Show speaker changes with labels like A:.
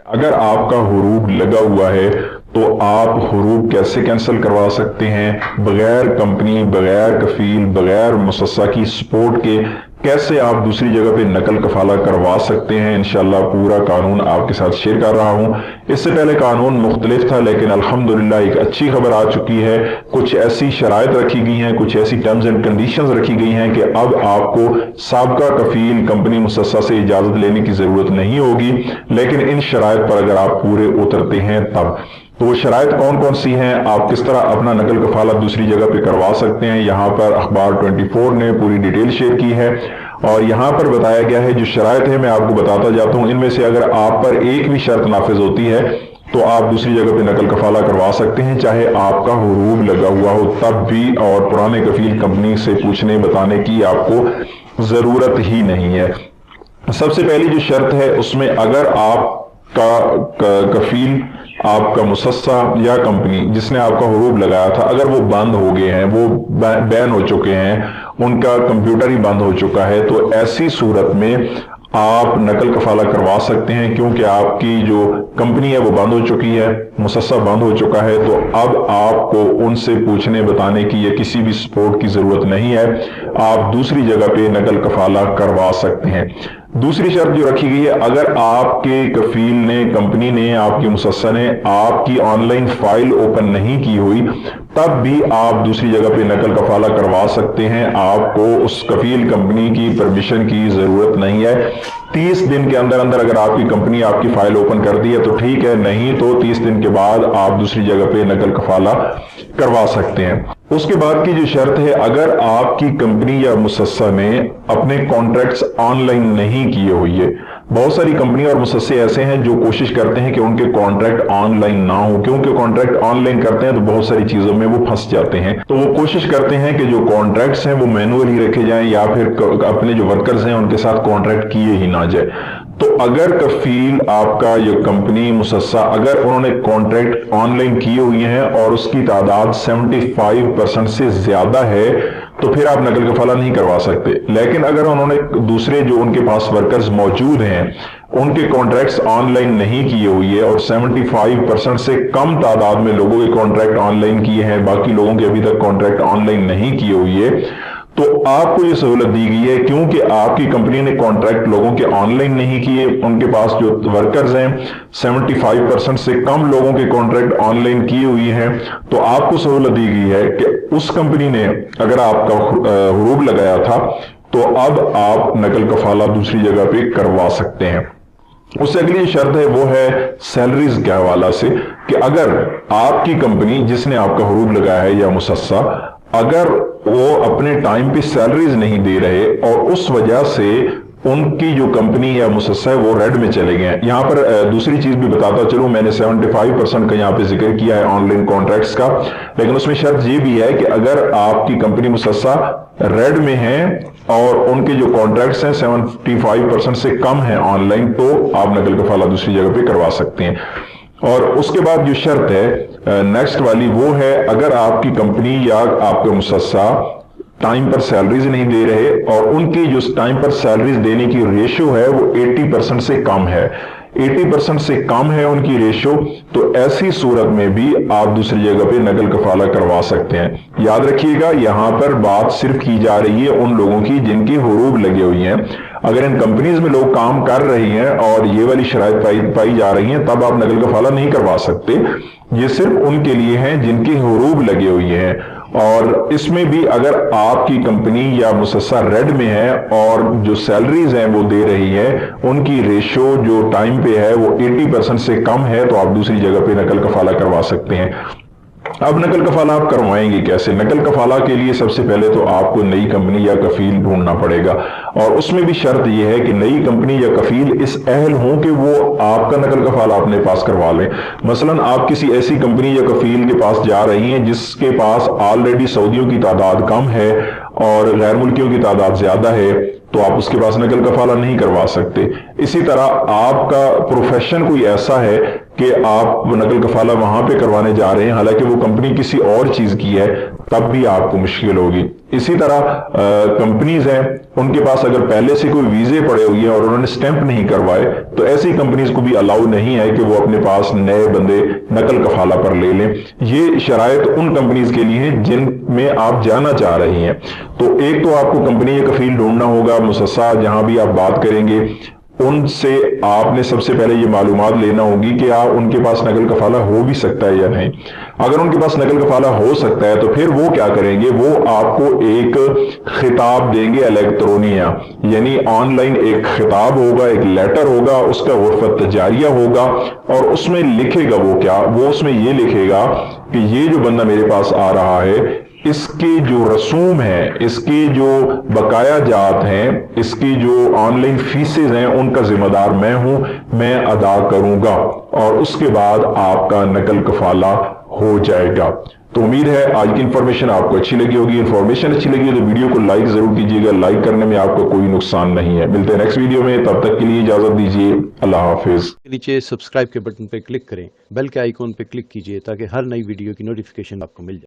A: अगर आपका हुरूब लगा हुआ है तो आप हुरूब कैसे कैंसिल करवा सकते हैं बगैर कंपनी, बगैर कफील, बगैर मुसस्सा की सपोर्ट के कैसे आप दूसरी जगह पे नकल कफाला करवा सकते हैं। इंशाल्लाह पूरा कानून आपके साथ शेयर कर रहा हूं। इससे पहले कानून मुख्तलिफ था, लेकिन अल्हम्दुलिल्लाह एक अच्छी खबर आ चुकी है। कुछ ऐसी शराइत रखी गई हैं, कुछ ऐसी टर्म्स एंड कंडीशंस रखी गई हैं कि अब आपको साबका कफील, कंपनी, मुसस्सा से इजाजत लेने की जरूरत नहीं होगी, लेकिन इन शराइत पर अगर आप पूरे उतरते हैं तब। तो वो शराइत कौन कौन सी हैं, आप किस तरह अपना नकल कफाला दूसरी जगह पे करवा सकते हैं, यहाँ पर अखबार 24 ने पूरी डिटेल शेयर की है और यहाँ पर बताया गया है। जो शराइत है मैं आपको बताता जाता हूँ। इनमें से अगर आप पर एक भी शर्त नाफिज होती है तो आप दूसरी जगह पे नकल कफाला करवा सकते हैं, चाहे आपका हुरूब लगा हुआ हो तब भी, और पुराने कफील कंपनी से पूछने बताने की आपको जरूरत ही नहीं है। सबसे पहली जो शर्त है उसमें अगर आपका कफील, आपका मुसस्सा या कंपनी जिसने आपका हुरूब लगाया था, अगर वो बंद हो गए हैं, वो बैन हो चुके हैं, उनका कंप्यूटर ही बंद हो चुका है, तो ऐसी सूरत में आप नकल कफाला करवा सकते हैं। क्योंकि आपकी जो कंपनी है वो बंद हो चुकी है, मुसस्सा बंद हो चुका है, तो अब आपको उनसे पूछने बताने की या किसी भी सपोर्ट की जरूरत नहीं है। आप दूसरी जगह पे नकल कफाला करवा सकते हैं। दूसरी शर्त जो रखी गई है, अगर आपके कफील ने, कंपनी ने, आपके मुसस्सा ने आपकी ऑनलाइन फाइल ओपन नहीं की हुई तब भी आप दूसरी जगह पे नकल कफाला करवा सकते हैं। आपको उस कफील कंपनी की परमिशन की जरूरत नहीं है। 30 दिन के अंदर अंदर अगर आपकी कंपनी आपकी फाइल ओपन कर दी है तो ठीक है, नहीं तो 30 दिन के बाद आप दूसरी जगह पे नकल कफाला करवा सकते हैं। उसके बाद की जो शर्त है, अगर आपकी कंपनी या मुसस्सा ने अपने कॉन्ट्रैक्ट्स ऑनलाइन नहीं किए हुए है। बहुत सारी कंपनी और मुसस्से ऐसे हैं जो कोशिश करते हैं कि उनके कॉन्ट्रैक्ट ऑनलाइन ना हो, क्योंकि कॉन्ट्रैक्ट ऑनलाइन करते हैं तो बहुत सारी चीजों में वो फंस जाते हैं। तो वो कोशिश करते हैं कि जो कॉन्ट्रैक्ट्स हैं वो मैनुअल ही रखे जाएं या फिर अपने जो वर्कर्स हैं उनके साथ कॉन्ट्रैक्ट किए ही ना जाए। तो अगर कफील, आपका जो कंपनी, मुसस्सा, अगर उन्होंने कॉन्ट्रैक्ट ऑनलाइन किए हुए हैं और उसकी तादाद 75% से ज्यादा है तो फिर आप नकल कफाला नहीं करवा सकते। लेकिन अगर उन्होंने दूसरे जो उनके पास वर्कर्स मौजूद हैं उनके कॉन्ट्रैक्ट्स ऑनलाइन नहीं किए हुए है और 75% से कम तादाद में लोगों के कॉन्ट्रैक्ट ऑनलाइन किए हैं, बाकी लोगों के अभी तक कॉन्ट्रैक्ट ऑनलाइन नहीं किए हुए है, तो आपको ये सहूलत दी गई है। क्योंकि आपकी कंपनी ने कॉन्ट्रैक्ट लोगों के ऑनलाइन नहीं किए, उनके पास जो वर्कर्स हैं 75% से कम लोगों के कॉन्ट्रैक्ट ऑनलाइन किए हुए हैं, तो आपको सहूलत दी गई है कि उस कंपनी ने अगर आपका हुरूब लगाया था तो अब आप नकल कफाला दूसरी जगह पे करवा सकते हैं। उससे अगली शर्त है वो है सैलरीज के हवाला से, कि अगर आपकी कंपनी जिसने आपका हुरूब लगाया है या मुसस्सा, अगर वो अपने टाइम पे सैलरीज नहीं दे रहे और उस वजह से उनकी जो कंपनी या मुसस्सा है वो रेड में चले गए हैं। यहां पर दूसरी चीज भी बताता चलूं, मैंने 75% का यहां पे जिक्र किया है ऑनलाइन कॉन्ट्रैक्ट्स का, लेकिन उसमें शर्त ये भी है कि अगर आपकी कंपनी, मुसस्सा रेड में है और उनके जो कॉन्ट्रैक्ट्स हैं 75% से कम है ऑनलाइन, तो आप नकल कफाला दूसरी जगह पे करवा सकते हैं। और उसके बाद जो शर्त है नेक्स्ट वाली वो है, अगर आपकी कंपनी या आपका मुसस्सा टाइम पर सैलरीज नहीं दे रहे और उनकी जो टाइम पर सैलरीज देने की रेशियो है वो 80% से कम है, 80% से कम है उनकी रेशियो, तो ऐसी सूरत में भी आप दूसरी जगह पे नकल कफाला करवा सकते हैं। याद रखिएगा, यहां पर बात सिर्फ की जा रही है उन लोगों की जिनकी हुरूब लगे हुई हैं। अगर इन कंपनीज में लोग काम कर रहे हैं और ये वाली शराइत पाई जा रही हैं तब आप नकल कफाला नहीं करवा सकते। ये सिर्फ उनके लिए हैं जिनकी हुरूब लगे हुए हैं। और इसमें भी अगर आपकी कंपनी या मुसस्सा रेड में है और जो सैलरीज हैं वो दे रही है, उनकी रेशियो जो टाइम पे है वो 80% से कम है, तो आप दूसरी जगह पे नकल कफाला करवा सकते हैं। अब नकल कफाला आप करवाएंगे कैसे? नकल कफाला के लिए सबसे पहले तो आपको नई कंपनी या कफील ढूंढना पड़ेगा और उसमें भी शर्त यह है कि नई कंपनी या कफील इस अहल हो कि वो आपका नकल कफाला अपने पास करवा लें। मसलन आप किसी ऐसी कंपनी या कफील के पास जा रही हैं जिसके पास ऑलरेडी सऊदियों की तादाद कम है और गैर मुल्कियों की तादाद ज्यादा है, तो आप उसके पास नकल कफाला नहीं करवा सकते। इसी तरह आपका प्रोफेशन कोई ऐसा है کہ آپ نقل کفالہ وہاں پہ کروانے جا رہے ہیں حالانکہ وہ کمپنی کسی اور چیز کی ہے، تب بھی آپ کو مشکل ہوگی۔ اسی طرح کمپنیز ہیں، ان کے پاس اگر پہلے سے کوئی ویزے پڑے ہوئے ہیں اور انہوں نے سٹیمپ نہیں کروائے تو ایسی کمپنیز کو بھی الاؤ نہیں ہے کہ وہ اپنے پاس نئے بندے نقل کفالہ پر لے لیں۔ یہ شرائط ان کمپنیز کے لیے ہیں جن میں آپ جانا چاہ رہی ہیں۔ تو ایک تو آپ کو کمپنی یا کفیل ڈھونڈنا ہوگا، مصصہ جہاں بھی آپ بات کریں گے ان سے آپ نے سب سے پہلے یہ معلومات لینا ہوگی کہ ان کے پاس نقل کفالہ ہو بھی سکتا ہے یا نہیں۔ اگر ان کے پاس نقل کفالہ ہو سکتا ہے تو پھر وہ کیا کریں گے، وہ آپ کو ایک خطاب دیں گے الیکٹرونیہ، یعنی آن لائن ایک خطاب ہوگا، ایک لیٹر ہوگا، اس کا غرفہ تجاریہ ہوگا، اور اس میں لکھے گا وہ اس میں یہ لکھے گا کہ یہ جو بندہ میرے پاس آ رہا ہے اس کے جو رسوم ہیں، اس کی جو بقایا جات ہیں، اس کی جو آن لائن فیسز ہیں، ان کا ذمہ دار میں ہوں، میں ادا کروں گا، اور اس کے بعد آپ کا نقل کفالہ ہو جائے گا۔ تو امید ہے آج کی انفارمیشن آپ کو اچھی لگی ہوگی۔ انفارمیشن اچھی لگی ہو تو ویڈیو کو لائک ضرور کیجیے گا، لائک کرنے میں آپ کو کوئی نقصان نہیں ہے۔ ملتے ہیں نیکسٹ ویڈیو میں، تب تک کے لیے اجازت دیجیے، اللہ حافظ۔
B: نیچے سبسکرائب کے بٹن پہ کلک کریں، بیل کے آئیکن پہ کلک کیجیے تاکہ ہر نئی ویڈیو کی نوٹیفیکیشن آپ کو مل جائے۔